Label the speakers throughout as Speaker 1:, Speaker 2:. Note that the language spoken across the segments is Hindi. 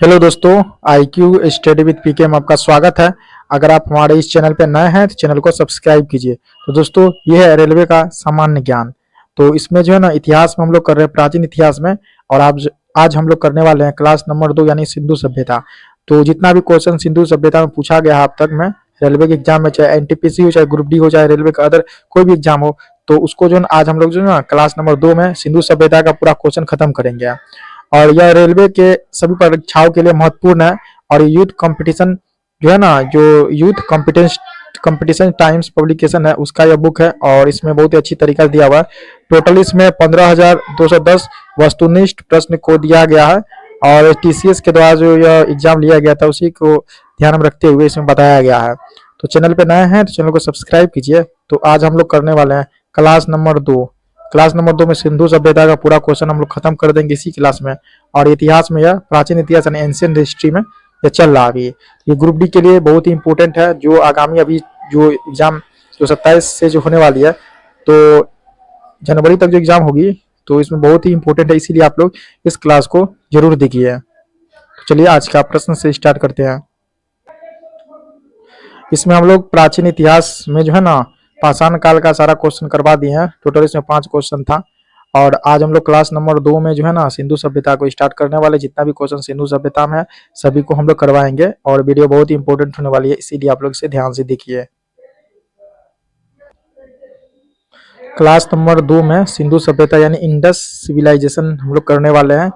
Speaker 1: हेलो दोस्तों, IQ स्टडी विद पीके में आपका स्वागत है। अगर आप हमारे इस चैनल पर नए हैं तो चैनल को सब्सक्राइब कीजिए। तो दोस्तों, ये है रेलवे का सामान्य ज्ञान। तो इसमें जो है ना, इतिहास में हम लोग कर रहे हैं, प्राचीन इतिहास में। और आज हम लोग करने वाले हैं क्लास नंबर 2 यानी सिंधु सभ्यता। तो जितना भी क्वेश्चन सिंधु सभ्यता में पूछा गया है अब तक में रेलवे के एग्जाम में, चाहे NTPC हो, चाहे ग्रुप डी हो, चाहे रेलवे का अदर कोई भी एग्जाम हो, तो उसको जो है ना आज हम लोग जो है ना क्लास नंबर 2 में सिंधु सभ्यता का पूरा क्वेश्चन खत्म करेंगे। और यह रेलवे के सभी परीक्षाओं के लिए महत्वपूर्ण है। और यूथ कंपटीशन जो है ना, जो यूथ कंपटीशन टाइम्स पब्लिकेशन है, उसका यह बुक है। और इसमें बहुत ही अच्छी तरीका से दिया हुआ है। टोटल इसमें 15,210 वस्तुनिष्ठ प्रश्न को दिया गया है। और TCS के द्वारा जो यह एग्जाम लिया गया था, उसी को ध्यान में रखते हुए इसमें बताया गया है। तो चैनल पे नए हैं तो चैनल को सब्सक्राइब कीजिए। तो आज हम लोग करने वाले हैं क्लास नंबर 2। क्लास नंबर 2 में सिंधु सभ्यता का पूरा क्वेश्चन हम लोग खत्म कर देंगे इसी क्लास में। और इतिहास में, यह प्राचीन इतिहास यानी एंशियंट हिस्ट्री में यह चल रहा है अभी। ये ग्रुप डी के लिए बहुत ही इंपॉर्टेंट है। जो आगामी अभी जो एग्जाम जो 27 से जो होने वाली है, तो जनवरी तक जो एग्जाम होगी, तो इसमें बहुत ही इंपॉर्टेंट है। इसीलिए आप लोग इस क्लास को जरूर देखिए। तो चलिए आज का प्रश्न से स्टार्ट करते हैं। इसमें हम लोग प्राचीन इतिहास में जो है ना पाषाण काल का सारा क्वेश्चन करवा दिए हैं। टोटल इसमें 5 क्वेश्चन था। और आज हम लोग क्लास नंबर 2 में जो है ना सिंधु सभ्यता को स्टार्ट करने वाले। जितना भी क्वेश्चन सिंधु सभ्यता में है, सभी को हम लोग करवाएंगे। और वीडियो बहुत ही इंपॉर्टेंट होने वाली है, इसीलिए आप लोग इसे ध्यान से देखिए। क्लास नंबर 2 में सिंधु सभ्यता यानी इंडस सिविलाइजेशन हम लोग करने वाले हैं।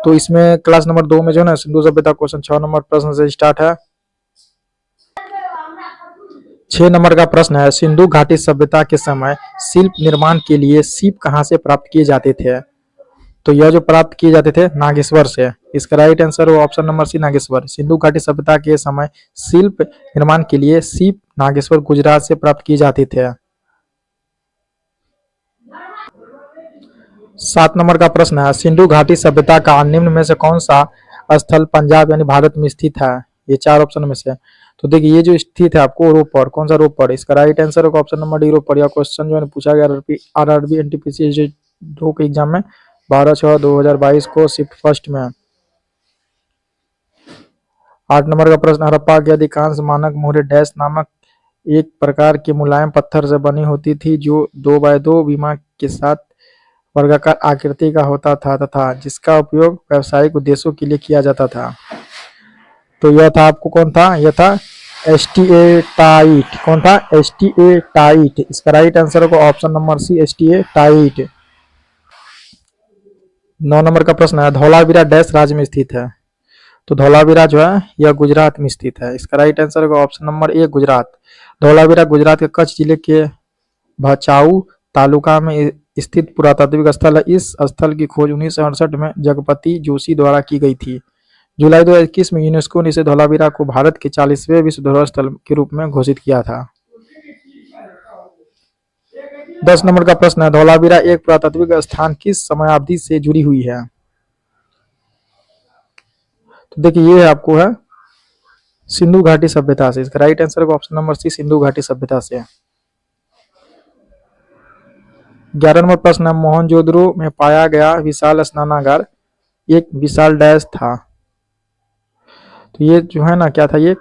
Speaker 1: तो इसमें क्लास नंबर 2 में जो है ना सिंधु सभ्यता क्वेश्चन 6 नंबर प्रश्न से स्टार्ट है। 6 नंबर का प्रश्न है, सिंधु घाटी सभ्यता के समय शिल्प निर्माण के लिए सीप कहाँ से प्राप्त किए जाते थे? तो यह जो प्राप्त किए जाते थे नागेश्वर से। इसका राइट आंसर हो option number C, Nageshwar. Sindhu घाटी सभ्यता के समय शिल्प निर्माण के लिए सीप नागेश्वर गुजरात से प्राप्त किए जाते थे। 7 नंबर का प्रश्न है, सिंधु घाटी सभ्यता का निम्न में से कौन सा स्थल पंजाब यानी भारत में स्थित है? ये 4 ऑप्शन में से। तो देखिए, ये जो स्थित है आपको रोपड़, कौन सा रोपड़? इसका राइट आंसर होगा ऑप्शन नंबर डी, रोपड़। यह क्वेश्चन जो है पूछा गया RRB NTPC 2 के एग्जाम में 12/6/2022 को शिफ्ट फर्स्ट में। 8 नंबर का प्रश्न, हड़प्पा के अधिकांश मानक मोहरें डैश नामक एक प्रकार के मुलायम पत्थर से बनी होती थी, जो 2x2 विमा के साथ वर्गाकार आकृति का होता था तथा जिसका उपयोग व्यावसायिक उद्देश्यों के लिए किया जाता था। तो यह था आपको कौन था? यह था स्टीएटाइट। कौन था? स्टीएटाइट। इसका राइट आंसर होगा ऑप्शन नंबर सी, स्टीएटाइट। 9 नंबर का प्रश्न है, धौलावीरा डैश राज्य में स्थित है? तो धौलावीरा जो है यह गुजरात में स्थित है। इसका राइट आंसर होगा option number A, Gujarat. Dholavira Gujarat के कच्छ जिले के भचाऊ तालुका में स्थित पुरातात्विक स्थल है। इस स्थल की खोज 1968 में जगपति जोशी द्वारा की गई थी। जुलाई 2021 में यूनेस्को ने इसे धौलावीरा को भारत के 40वें विश्व धरोहर स्थल के रूप में घोषित किया था। 10 नंबर का प्रश्न है, धौलावीरा एक पुरातात्विक स्थान किस समयावधि से जुड़ी हुई है? तो देखिए, ये आपको है सिंधु घाटी सभ्यता से। इसका राइट आंसर होगा ऑप्शन नंबर सी, सिंधु घाटी सभ्यता से। 11 नंबर प्रश्न है, मोहनजोदड़ो में पाया गया विशाल स्नानागार एक विशाल डैश था? तो ये जो है ना क्या था? ये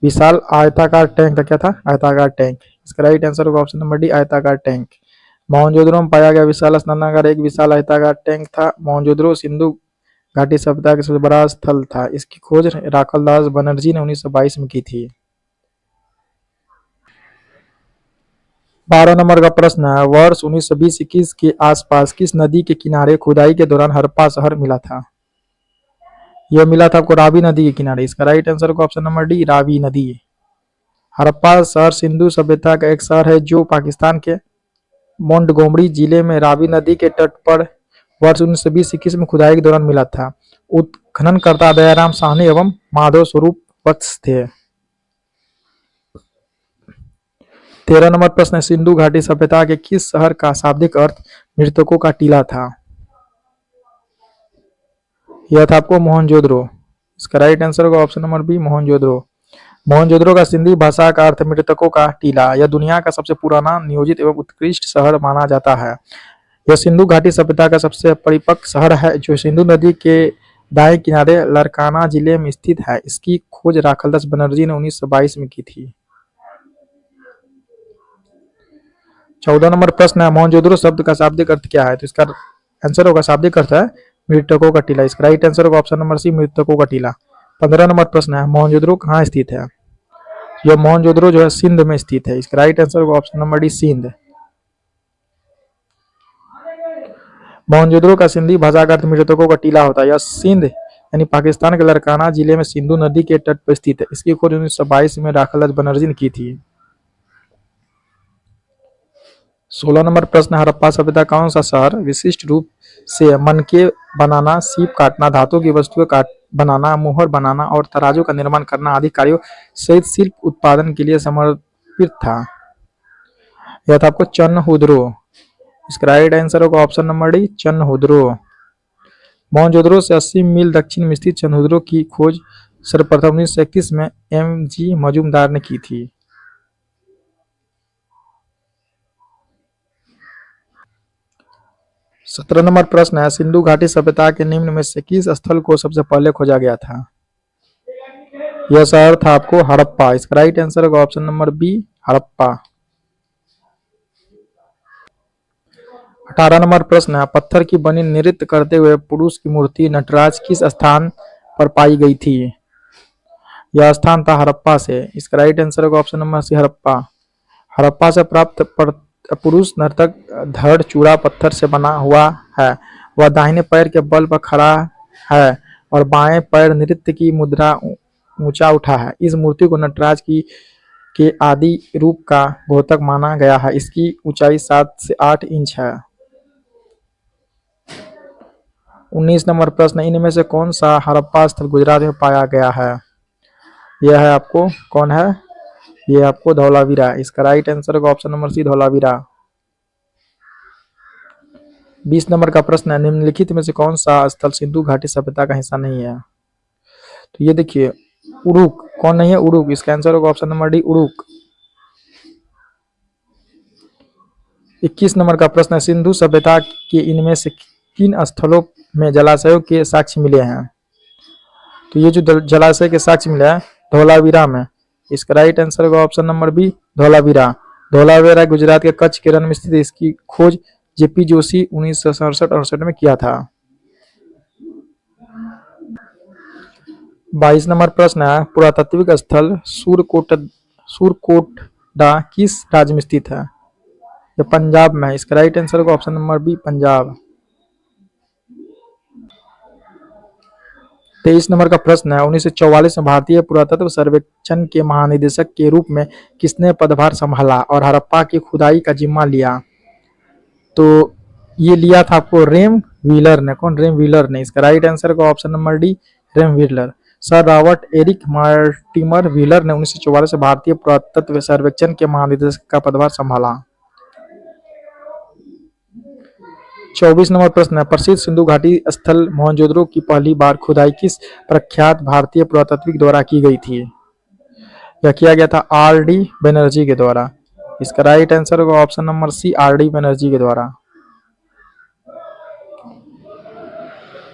Speaker 1: विशाल आयताकार टैंक था। क्या था? आयताकार टैंक। इसका राइट आंसर होगा ऑप्शन नंबर डी, आयताकार टैंक। मोहनजोदड़ो में पाया गया विशाल स्नानागार एक विशाल आयताकार टैंक था। मोहनजोदड़ो सिंधु घाटी सभ्यता का सबसे बड़ा स्थल था। इसकी खोज राखलदास बनर्जी ने 1922 में की थी। 12 नंबर का प्रश्न है, वर्ष 1920-21 के आसपास किस नदी के किनारे खुदाई के दौरान हड़प्पा शहर मिला था? यह मिला था आपको रावी नदी के किनारे। इसका राइट आंसर होगा ऑप्शन नंबर डी, रावी नदी। हड़प्पा शहर सिंधु सभ्यता का एक शहर है जो पाकिस्तान के मोंटगोमरी जिले में रावी नदी के तट पर वर्ष 1920-21 में खुदाई के दौरान मिला था। उत्खननकर्ता दयाराम साहनी एवं माधव स्वरूप वत्स थे। 13 नंबर प्रश्न है, सिंधु घाटी सभ्यता के किस शहर का शाब्दिक अर्थ मृतकों का टीला था? यह था आपको मोहनजोदड़ो। इसका राइट आंसर होगा option number B, Mohenjodaro. Mohenjodaro का सिंधी भाषा का अर्थ मृतकों का टीला। यह दुनिया का सबसे पुराना, नियोजित एवं उत्कृष्ट शहर माना जाता है। यह सिंधु घाटी सभ्यता का सबसे परिपक्व शहर है, जो सिंधु नदी के दाएं किनारे लरकाना जिले में स्थित है। इसकी खोज राखालदास बनर्जी ने 1922 में की थी। 14 नंबर प्रश्न है, मोहनजोदड़ो शब्द का शाब्दिक अर्थ क्या है? तो इसका आंसर होगा, शाब्दिक अर्थ है मृतकों का टीला। इसका राइट आंसर होगा ऑप्शन नंबर सी, मृतकों का टीला। 15 नंबर प्रश्न है, मोहनजोदड़ो कहाँ स्थित है? यह मोहनजोदड़ो जो है सिंध में स्थित है। इसका राइट आंसर होगा option number D, Sindh. Mohenjodaro का सिंधी भाषा का अर्थ मृतकों का टीला होता है। यह सिंध यानी पाकिस्तान के लरकाना जिले में सिंधु नदी के तट पर स्थित है। इसकी खोज 1922 में राखालदास बनर्जी ने की थी। 16 नंबर प्रश्न, हड़प्पा सभ्यता कौन सा शहर विशिष्ट रूप से मनके बनाना, सीप काटना, धातु की वस्तुएं काट बनाना, मुहर बनाना और तराजू का निर्माण करना आदि कार्यों सहित शिल्प उत्पादन के लिए समर्पित था? यह था आपको चन्हुद्रो। इसका राइट आंसर होगा ऑप्शन नंबर डी, चन्हुद्रो। मोहनजोदड़ो से 80 मील दक्षिण में स्थित चन्हुद्रो की खोज सर्वप्रथम 1931 में एम.जी. मजूमदार ने की थी। 17 नंबर प्रश्न है, सिंधु घाटी सभ्यता के निम्न में से किस स्थल को सबसे पहले खोजा गया था? यह शहर था आपको हड़प्पा। इसका राइट आंसर होगा option number B, Harappa. 18 number प्रश्न है, पत्थर की बनी नृत्य करते हुए पुरुष की मूर्ति नटराज किस स्थान पर पाई गई थी? यह स्थान था हड़प्पा से। इसका राइट आंसर होगा option number C, Harappa. Harappa से प्राप्त पुरुष नर्तक धड़ चूड़ा पत्थर से बना हुआ है। वह दाहिने पैर के बल पर खड़ा है और बाएं पैर नृत्य की मुद्रा ऊंचा उठा है। इस मूर्ति को नटराज की के आदि रूप का द्योतक माना गया है। इसकी ऊंचाई 7 से 8 इंच है। 19 नंबर प्रश्न, इनमें से कौन सा हड़प्पा स्थल गुजरात में पाया गया है? यह है आपको कौन है? ये आपको धौलावीरा। इसका राइट आंसर होगा option number C, Dholavira. 20 number का प्रश्न है, निम्नलिखित में से कौन सा स्थल सिंधु घाटी सभ्यता का हिस्सा नहीं है? तो ये देखिए, उड़ुक। कौन नहीं है? उड़ुक। इसका आंसर होगा ऑप्शन नंबर डी, उड़ुक। 21 नंबर का प्रश्न है, सिंधु सभ्यता के इनमें से किन स्थलों में जलाशयों के साक्ष्य मिले हैं? तो ये जो जलाशय के साक्ष्य मिले हैं धौलावीरा में। इसका राइट आंसर होगा option number B, Dholavira. Dholavira Gujarat के कच्छ के रण में स्थित है। इसकी खोज जेपी जोशी 1967-68 में किया था। 22 नंबर प्रश्न है, पुरातात्विक स्थल सूरकोटडा किस राज्य में स्थित है? यह पंजाब में है। इसका राइट आंसर होगा option number B, Punjab. 23 number का प्रश्न है, 1944 में भारतीय पुरातत्व सर्वेक्षण के महानिदेशक के रूप में किसने पदभार संभाला और हड़प्पा की खुदाई का जिम्मा लिया? तो ये लिया था आपको रेम व्हीलर ने। कौन? रेम व्हीलर ने। इसका राइट आंसर होगा option number D, REM Wheeler. Sir Robert Eric Mortimer Wheeler ने 1944 से भारतीय पुरातत्व सर्वेक्षण के महानिदेशक का पदभार संभाला। 24 नंबर प्रश्न है, प्रसिद्ध सिंधु घाटी स्थल मोहनजोदड़ो की पहली बार खुदाई किस प्रख्यात भारतीय पुरातत्विक द्वारा की गई थी? यह किया गया था आर.डी. बनर्जी के द्वारा। इसका राइट आंसर होगा option number C, RD. Banerjee के द्वारा।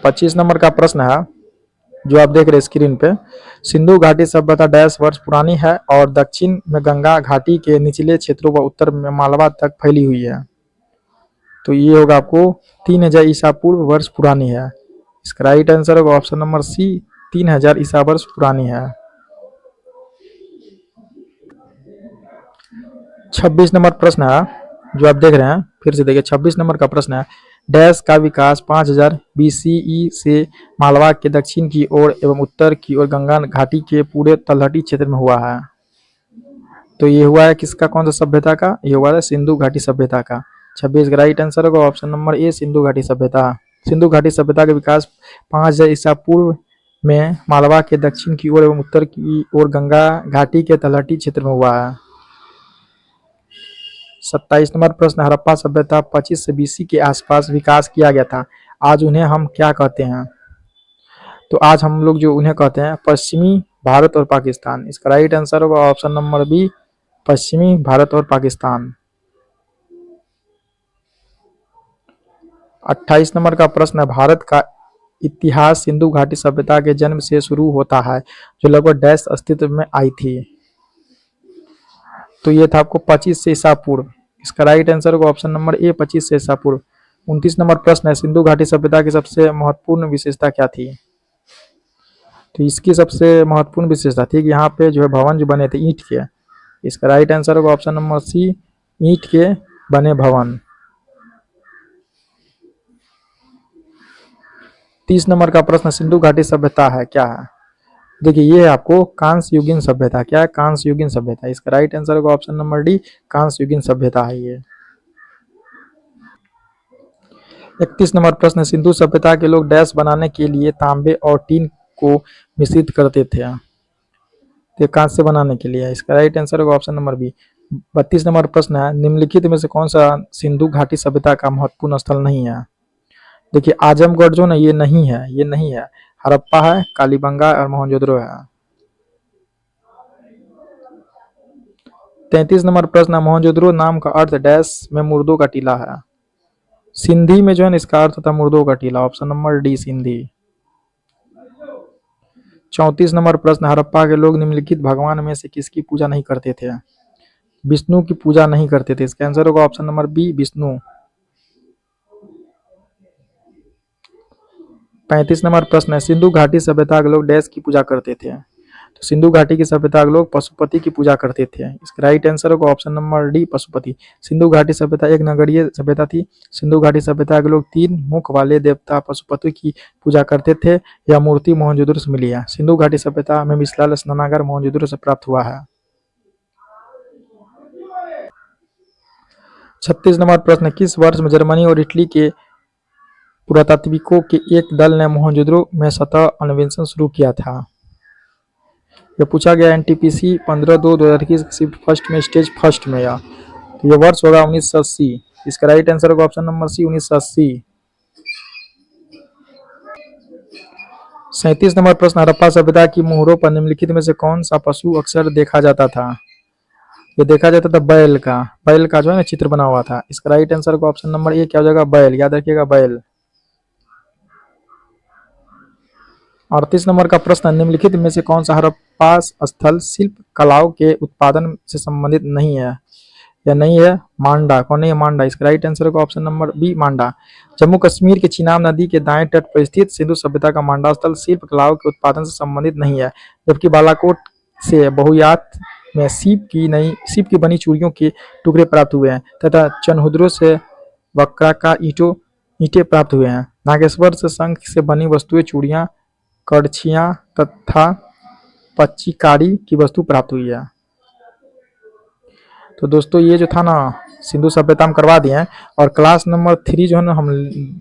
Speaker 1: 25 नंबर का प्रश्न है जो आप देख रहे हैं स्क्रीन पे, सिंधु घाटी सभ्यता डैश वर्ष पुरानी है और दक्षिण में गंगा घाटी के निचले क्षेत्रों व उत्तर में मालवा तक फैली हुई है? तो ये होगा आपको 3000 ईसा पूर्व वर्ष पुरानी है। इसका राइट आंसर होगा ऑप्शन नंबर सी, 3000 ईसा वर्ष पुरानी है। 26 नंबर प्रश्न है जो आप देख रहे हैं, फिर से देखिए। 26 नंबर का प्रश्न है, डैश का विकास 5000 BCE से मालवा के दक्षिण की ओर एवं उत्तर की ओर गंगा घाटी के पूरे तलहटी क्षेत्र में हुआ है? तो ये हुआ है किसका, कौन सा सभ्यता का? ये हुआ है सिंधु घाटी सभ्यता का। 26 का राइट आंसर होगा ऑप्शन नंबर ए, सिंधु घाटी सभ्यता। सिंधु घाटी सभ्यता का विकास 5000 ईसा पूर्व में मालवा के दक्षिण की ओर एवं उत्तर की ओर गंगा घाटी के तलहटी क्षेत्र में हुआ है। 27 नंबर प्रश्न, हड़प्पा सभ्यता 25 से BC के आसपास विकास किया गया था। आज उन्हें हम क्या कहते हैं? तो आज हम लोग जो उन्हें कहते हैं पश्चिमी भारत और पाकिस्तान। इसका राइट आंसर होगा ऑप्शन नंबर बी, पश्चिमी भारत और पाकिस्तान। 28 नंबर का प्रश्न है, भारत का इतिहास सिंधु घाटी सभ्यता के जन्म से शुरू होता है जो लगभग डैश अस्तित्व में आई थी। तो ये था आपको 25 से ईसा पूर्व। इसका राइट आंसर होगा ऑप्शन नंबर ए 25 से ईसा पूर्व। 29 नंबर प्रश्न है, सिंधु घाटी सभ्यता की सबसे महत्वपूर्ण विशेषता क्या थी? तो इसकी सबसे महत्वपूर्ण विशेषता थी कि यहाँ पे जो है भवन जो बने थे ईंट के। इसका राइट आंसर होगा ऑप्शन नंबर सी, ईंट के बने भवन। 30 नंबर का प्रश्न, सिंधु घाटी सभ्यता है क्या है? देखिए ये है आपको कांस्य युगीन सभ्यता। क्या है? कांस्य युगीन सभ्यता। इसका राइट आंसर होगा ऑप्शन नंबर डी, कांस्य युगीन सभ्यता है ये। 31 नंबर प्रश्न, सिंधु सभ्यता के लोग डैश बनाने के लिए तांबे और टीन को मिश्रित करते थे। तो कांस्य बनाने के लिए। इसका राइट आंसर होगा ऑप्शन नंबर बी। 32 नंबर प्रश्न है, निम्नलिखित में से कौन सा सिंधु घाटी सभ्यता का महत्वपूर्ण स्थल नहीं है? देखिए आजमगढ़ जो ना ये नहीं है, ये नहीं है। हड़प्पा है, कालीबंगा और मोहनजोदड़ो है। 33 नंबर प्रश्न, मोहनजोदड़ो नाम का अर्थ डैश में मुर्दों का टीला है। सिंधी में जो है ना इसका अर्थ था मुर्दों का टीला। Option number D Sindhi. 34 number प्रश्न, हड़प्पा के लोग निम्नलिखित भगवान में से किसकी पूजा नहीं करते थे? विष्णु की पूजा नहीं करते थे। इसका आंसर होगा option number B Vishnu. 35 number प्रश्न है, सिंधु घाटी सभ्यता के लोग डैश की पूजा करते थे। तो सिंधु घाटी की सभ्यता के लोग पशुपति की पूजा करते थे। इसका राइट आंसर होगा option number D Pashupati. Sindhu घाटी सभ्यता एक नगरीय सभ्यता थी। सिंधु घाटी सभ्यता के लोग 3 मुख वाले देवता पशुपति की पूजा करते थे। यह मूर्ति मोहनजोदड़ो से मिली है। सिंधु घाटी सभ्यता में मिसलाल स्नानागार मोहनजोदड़ो से प्राप्त हुआ है। 36 नंबर प्रश्न, किस वर्ष में जर्मनी और इटली के पुरातात्विकों के एक दल ने मोहनजोदड़ो में सतह अन्वेषण शुरू किया था? यह पूछा गया एनटीपीसी 15/2/2021 शिफ्ट फर्स्ट में स्टेज फर्स्ट में। या तो यह वर्ष होगा 1980। इसका राइट आंसर होगा ऑप्शन नंबर सी 1980। 37 नंबर प्रश्न, हड़प्पा सभ्यता की मोहरों पर निम्नलिखित में से कौन सा पशु अक्सर देखा जाता था? ये देखा जाता था बैल का। बैल का जो है ना चित्र बना हुआ था। इसका राइट आंसर होगा ऑप्शन नंबर ए क्या हो जाएगा? बैल। याद रखिएगा बैल। 38 नंबर का प्रश्न, निम्नलिखित में से कौन सा हड़प्पा स्थल शिल्प कलाओं के उत्पादन से संबंधित नहीं है? या नहीं है? मांडा। कौन नहीं है? मांडा। इसका राइट आंसर होगा ऑप्शन नंबर बी मांडा। जम्मू कश्मीर के चिनाब नदी के दाएं तट पर स्थित सिंधु सभ्यता का मांडा स्थल शिल्प कलाओं के उत्पादन से संबंधित नहीं है, जबकि बालाकोट से बहुयात में सीप की बनी चूड़ियों के टुकड़े प्राप्त हुए हैं तथा चनहुद्रो से वक्राकार ईंटें प्राप्त हुए हैं। नागेश्वर से शंख से बनी वस्तुएं, चूड़ियां, कड़छियां तथा पच्चीकारी की वस्तु प्राप्त हुई है। तो दोस्तों ये जो था ना सिंधु सभ्यता हम करवा दिए हैं। और क्लास नंबर 3 जो है ना हम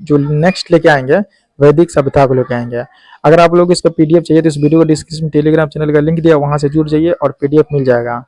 Speaker 1: जो नेक्स्ट लेके आएंगे वैदिक सभ्यता को लेके आएंगे। अगर आप लोग इसका पीडीएफ चाहिए तो इस वीडियो को डिस्क्रिप्शन में टेलीग्राम चैनल का लिंक दिया, वहां से जुड़ जाइए और पीडीएफ मिल जाएगा।